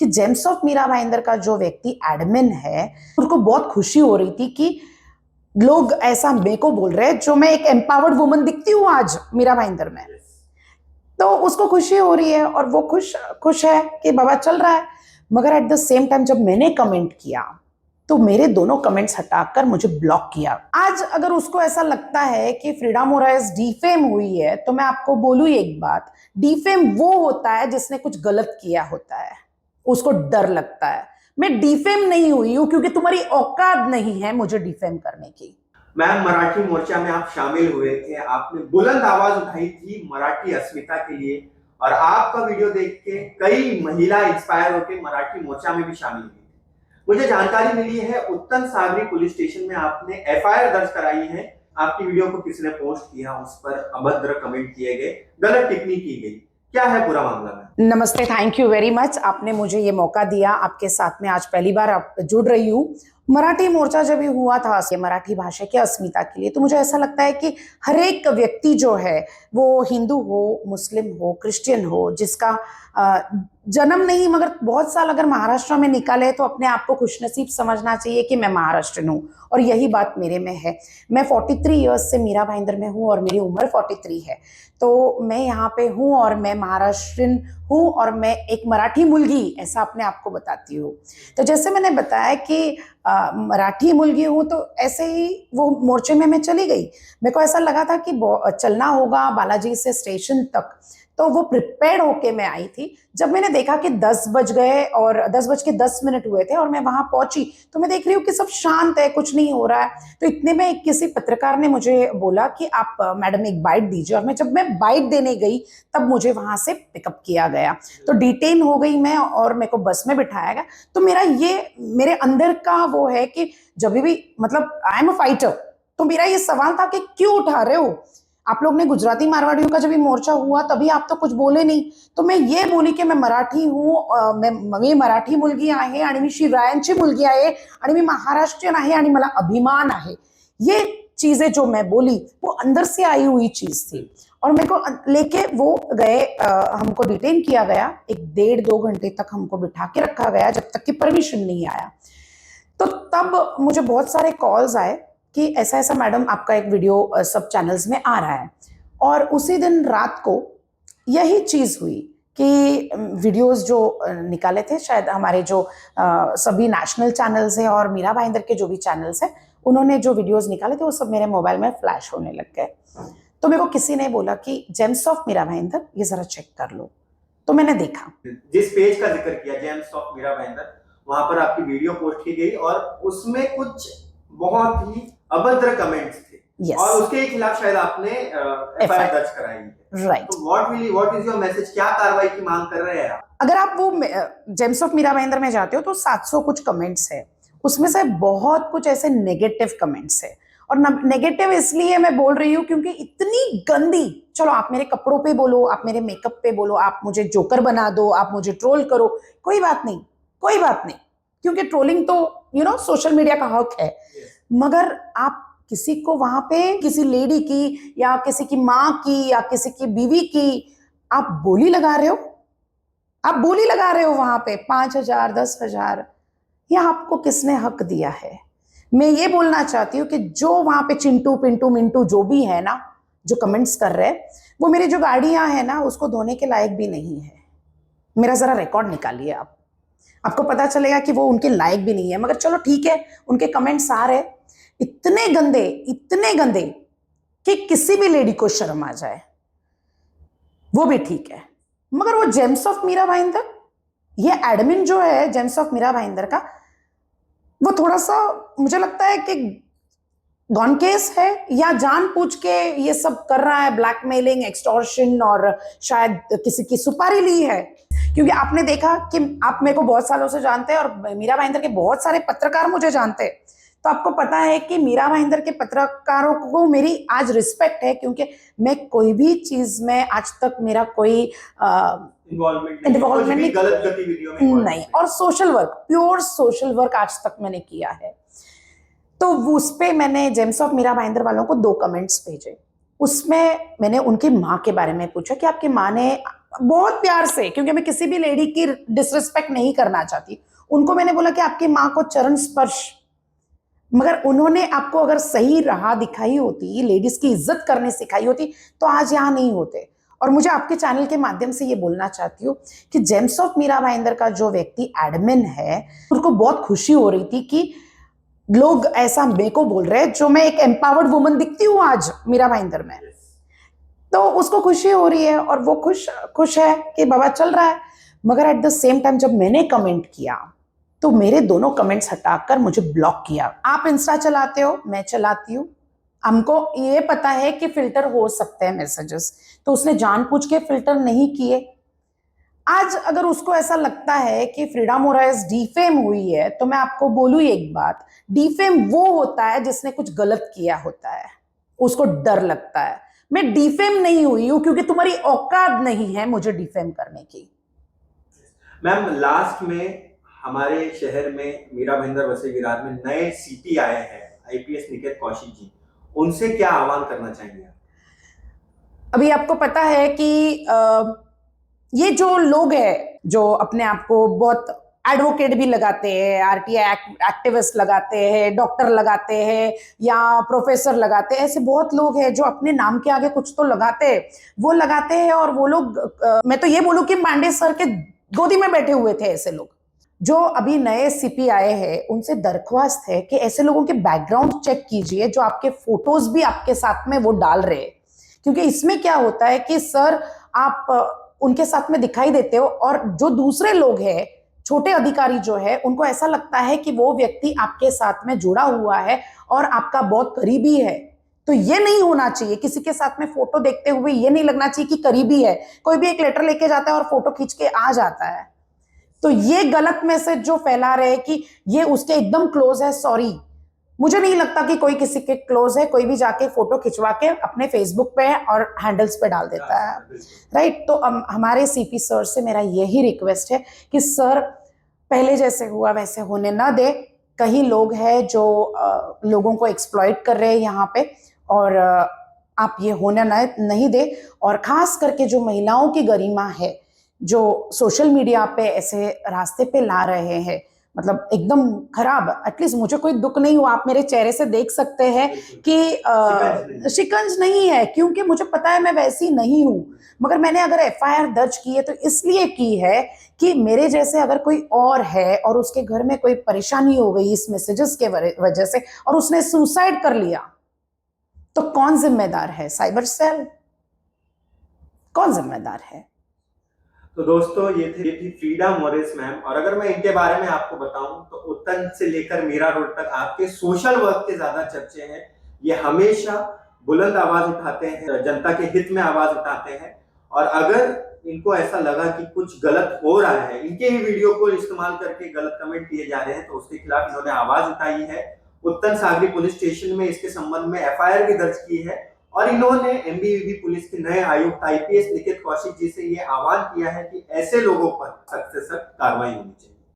कि James of Meera Bhayandar का जो व्यक्ति एडमिन है, उनको बहुत खुशी हो रही थी कि लोग ऐसा मेरे को बोल रहे हैं, जो मैं एक एम्पावर्ड वुमन दिखती हूँ आज मीरा भाईंदर में। तो उसको खुशी हो रही है और वो खुश है कि बाबा चल रहा है। मगर एट द सेम टाइम जब मैंने कमेंट किया तो मेरे दोनों कमेंट्स हटाकर मुझे ब्लॉक किया। आज अगर उसको ऐसा लगता है कि फ्रीडा मोराइस डिफेम हुई है, तो मैं आपको बोलूं एक बात, डिफेम वो होता है जिसने कुछ गलत किया होता है, उसको डर लगता है। मैं डिफेम नहीं हुई हूं क्योंकि तुम्हारी औकात नहीं है मुझे डिफेम करने की। मैम, मराठी मोर्चा में आप शामिल हुए थे, आपने बुलंद आवाज उठाई थी मराठी अस्मिता के लिए, और आपका वीडियो देख के कई महिला इंस्पायर होकर मराठी मोर्चा में भी शामिल हुई थी। मुझे जानकारी मिली है उत्तम सागरी पुलिस स्टेशन में आपने एफआईआर दर्ज कराई है। आपकी वीडियो को किसी ने पोस्ट किया, उस पर अभद्र कमेंट किए गए, गलत टिप्पणी की गई, क्या है पूरा मामला में? नमस्ते, थैंक यू वेरी मच, आपने मुझे ये मौका दिया। आपके साथ में आज पहली बार आप जुड़ रही हूँ। मराठी मोर्चा जब ये हुआ था मराठी भाषा की अस्मिता के लिए, तो मुझे ऐसा लगता है कि हर एक व्यक्ति जो है, वो हिंदू हो, मुस्लिम हो, क्रिश्चियन हो, जिसका जन्म नहीं मगर बहुत साल अगर महाराष्ट्र में निकाले, तो अपने आप को खुशनसीब समझना चाहिए कि मैं महाराष्ट्रन हूँ। और यही बात मेरे में है। मैं 43 ईयर्स से मीरा भाईंदर में हूँ और मेरी उम्र 43 है। तो मैं यहाँ पे हूँ और मैं महाराष्ट्रन हूँ और मैं एक मराठी मुलगी ऐसा अपने आप को बताती हूँ। तो जैसे मैंने बताया कि मराठी मुलगी हूँ, तो ऐसे ही वो मोर्चे में मैं चली गई। मेरे को ऐसा लगा था कि चलना होगा बालाजी से स्टेशन तक, तो वो प्रिपेयर्ड होके मैं आई थी। जब मैंने देखा कि 10 बज गए और 10 बज के 10 मिनट हुए थे और मैं वहां पहुंची, तो मैं देख रही हूँ कि सब शांत है, कुछ नहीं हो रहा है। तो इतने में किसी पत्रकार ने मुझे बोला कि आप मैडम एक बाइट दीजिए, और जब मैं बाइट देने गई तब मुझे वहां से पिकअप किया गया। तो डिटेन हो गई मैं और मेरे को बस में बिठाया गया। तो मेरे अंदर का वो है कि जब भी मतलब आई एम अ फाइटर, तो मेरा ये सवाल था कि क्यों उठा रहे हो आप लोग ने। गुजराती मारवाड़ियों का जब भी मोर्चा हुआ तभी आप तो कुछ बोले नहीं। तो मैं ये बोली कि मैं मराठी हूँ, मी मराठी मुलगी आहे आणि मी शिवरायांची मुलगी आहे आणि मी महाराष्ट्रीयन आहे आणि मला अभिमान आहे। ये चीजें जो मैं बोली वो अंदर से आई हुई चीज थी। और मेरे को लेके वो गए, हमको डिटेन किया गया, 1-1.5-2 घंटे तक हमको बिठा के रखा गया जब तक कि परमिशन नहीं आया। तो तब मुझे बहुत सारे कॉल्स आए कि ऐसा ऐसा मैडम आपका एक वीडियो सब चैनल्स में आ रहा है। और उसी दिन रात को यही चीज हुई कि वीडियोस जो निकाले थे, शायद हमारे जो सभी नेशनल चैनल्स हैं और मीरा भाईंदर के जो भी चैनल्स हैं, उन्होंने जो वीडियोस निकाले थे वो सब मेरे मोबाइल में फ्लैश होने लग गए। तो मेरे को किसी ने बोला कि जेम्स ऑफ मीरा भाईंदर ये जरा चेक कर लो। तो मैंने देखा, जिस पेज का जिक्र किया जेम्स ऑफ मीरा भाईंदर, वहां पर आपकी वीडियो पोस्ट की गई और उसमें कुछ बहुत ही अभद्र कमेंट्स थे। yes. और उसके खिलाफ शायद आपने एफआईआर दर्ज कराई है। राइट। तो व्हाट इज योर मैसेज, क्या कार्रवाई की मांग कर रहे हैं आप? अगर आप वो जेम्स ऑफ मीरा भाईंदर में जाते हो तो 700 कुछ कमेंट्स है, उसमें से बहुत कुछ ऐसे नेगेटिव कमेंट्स है। और नेगेटिव इसलिए मैं बोल रही हूँ क्योंकि इतनी गंदी, चलो आप मेरे कपड़ों पे बोलो, आप मेरे मेकअप पे बोलो, आप मुझे जोकर बना दो, आप मुझे ट्रोल करो, कोई बात नहीं, कोई बात नहीं, क्योंकि ट्रोलिंग तो सोशल मीडिया का हक है। मगर आप किसी को वहां पे किसी लेडी की या किसी की माँ की या किसी की बीवी की आप बोली लगा रहे हो, आप बोली लगा रहे हो वहां पे 5,000 10,000, या आपको किसने हक दिया है? मैं ये बोलना चाहती हूँ कि जो वहां पे चिंटू पिंटू मिंटू जो भी है ना, जो कमेंट्स कर रहे हैं, वो मेरी जो गाड़ियां है ना उसको धोने के लायक भी नहीं है। मेरा जरा रिकॉर्ड निकालिए आप, आपको पता चलेगा कि वो उनके लायक भी नहीं है। मगर चलो ठीक है, उनके कमेंट्स आ रहे इतने गंदे कि किसी भी लेडी को शर्म आ जाए, वो भी ठीक है। मगर वो जेम्स ऑफ मीरा भाईंदर, ये एडमिन जो है जेम्स ऑफ मीरा भाईंदर का, वो थोड़ा सा मुझे लगता है कि गॉन केस है, या जानबूझ के ये सब कर रहा है, ब्लैकमेलिंग, एक्सटॉर्शन, और शायद किसी की सुपारी ली है। क्योंकि आपने देखा कि आप मेरे को बहुत सालों से जानते हैं और मीरा भाईंदर के बहुत सारे पत्रकार मुझे जानते हैं। तो आपको पता है कि मीरा भाईंदर के पत्रकारों को मेरी आज रिस्पेक्ट है, क्योंकि मैं कोई भी चीज में आज तक मेरा कोई इन्वॉल्वमेंट नहीं, गलत गतिविधियों में नहीं, और social work, pure social work आज तक मैंने किया है। तो उस पे मैंने जेम्स ऑफ मीरा भाईंदर वालों को 2 कमेंट्स भेजे। उसमें मैंने उनकी माँ के बारे में पूछा कि आपकी माँ ने बहुत प्यार से, क्योंकि मैं किसी भी लेडी की डिसरिस्पेक्ट नहीं करना चाहती, उनको मैंने बोला कि आपकी माँ को चरण स्पर्श, मगर उन्होंने आपको अगर सही राह दिखाई होती, लेडीज की इज्जत करने सिखाई होती, तो आज यहाँ नहीं होते। और मुझे आपके चैनल के माध्यम से ये बोलना चाहती हूँ कि जेम्स ऑफ मीरा भाईंदर का जो व्यक्ति एडमिन है, उनको बहुत खुशी हो रही थी कि लोग ऐसा मेरे को बोल रहे हैं, जो मैं एक एम्पावर्ड वुमन दिखती हूँ आज मीरा भाईंदर में, तो उसको खुशी हो रही है और वो खुश है कि बाबा चल रहा है। मगर एट द सेम टाइम जब मैंने कमेंट किया तो मेरे दोनों कमेंट्स हटाकर मुझे ब्लॉक किया। आप इंस्टा चलाते हो, मैं चलाती हूँ, हमको ये पता है कि फिल्टर हो सकते हैं मैसेजेस, तो उसने जानबूझ के फिल्टर नहीं किए। आज अगर उसको ऐसा लगता है कि फ्रीडा मोराइस डिफेम हुई है, तो मैं आपको बोलूं एक बात, डिफेम वो होता है जिसने कुछ गलत किया होता है, उसको डर लगता है। मैं डिफेम नहीं हुई हूं क्योंकि तुम्हारी औकात नहीं है मुझे डिफेम करने की। मैम लास्ट में हमारे शहर में मीरा भाईंदर वसई विरार में नए सीपी आए हैं, आईपीएस निकेत कौशिक जी, उनसे क्या आह्वान करना चाहेंगे आप? अभी आपको पता है कि ये जो लोग हैं जो अपने आप को बहुत एडवोकेट भी लगाते हैं, आरटीआई एक्टिविस्ट लगाते हैं, डॉक्टर लगाते हैं या प्रोफेसर लगाते हैं, ऐसे बहुत लोग हैं जो अपने नाम के आगे कुछ तो लगाते हैं, वो लगाते हैं। और वो लोग मैं तो ये बोलूं कि पांडे सर के गोदी में बैठे हुए थे ऐसे लोग। जो अभी नए सीपी आए हैं उनसे दरख्वास्त है कि ऐसे लोगों के बैकग्राउंड चेक कीजिए जो आपके फोटोज भी आपके साथ में वो डाल रहे हैं, क्योंकि इसमें क्या होता है कि सर आप उनके साथ में दिखाई देते हो और जो दूसरे लोग हैं, छोटे अधिकारी जो है, उनको ऐसा लगता है कि वो व्यक्ति आपके साथ में जुड़ा हुआ है और आपका बहुत करीबी है। तो ये नहीं होना चाहिए, किसी के साथ में फोटो देखते हुए ये नहीं लगना चाहिए कि करीबी है। कोई भी एक लेटर लेके जाता है और फोटो खींच के आ जाता है, तो ये गलत मैसेज जो फैला रहे हैं कि ये उसके एकदम क्लोज है, सॉरी, मुझे नहीं लगता कि कोई किसी के क्लोज है। कोई भी जाके फोटो खिंचवा के अपने फेसबुक पे और हैंडल्स पे डाल देता है, राइट। तो हमारे सीपी सर से मेरा यही रिक्वेस्ट है कि सर पहले जैसे हुआ वैसे होने ना दे। कहीं लोग हैं जो लोगों को एक्सप्लॉइट कर रहे हैं यहाँ पे, और आप ये होने नहीं दे। और खास करके जो महिलाओं की गरिमा है, जो सोशल मीडिया पे ऐसे रास्ते पे ला रहे हैं, मतलब एकदम खराब। एटलीस्ट मुझे कोई दुख नहीं हुआ, आप मेरे चेहरे से देख सकते हैं कि शिकंज नहीं है, क्योंकि मुझे पता है मैं वैसी नहीं हूं। मगर मैंने अगर एफआईआर दर्ज की है तो इसलिए की है कि मेरे जैसे अगर कोई और है और उसके घर में कोई परेशानी हो गई इस मैसेजेस के वजह से और उसने सुसाइड कर लिया, तो कौन जिम्मेदार है? साइबर सेल, कौन जिम्मेदार है? तो दोस्तों ये थी फ्रीडा मोरिस मैम। और अगर मैं इनके बारे में आपको बताऊं तो उत्तन से लेकर मीरा रोड तक आपके सोशल वर्क के ज्यादा चर्चे हैं। ये हमेशा बुलंद आवाज उठाते हैं, जनता के हित में आवाज उठाते हैं। और अगर इनको ऐसा लगा कि कुछ गलत हो रहा है, इनके ही वीडियो को इस्तेमाल करके गलत कमेंट किए जा रहे हैं, तो उसके खिलाफ इन्होंने आवाज उठाई है। उत्तन सागरी पुलिस स्टेशन में इसके संबंध में एफआईआर भी दर्ज की है। और इन्होंने एमबीवीपी पुलिस के नए आयुक्त आईपीएस निकेत कौशिक जी से ये आह्वान किया है कि ऐसे लोगों पर सख्त से सख्त कार्रवाई होनी चाहिए।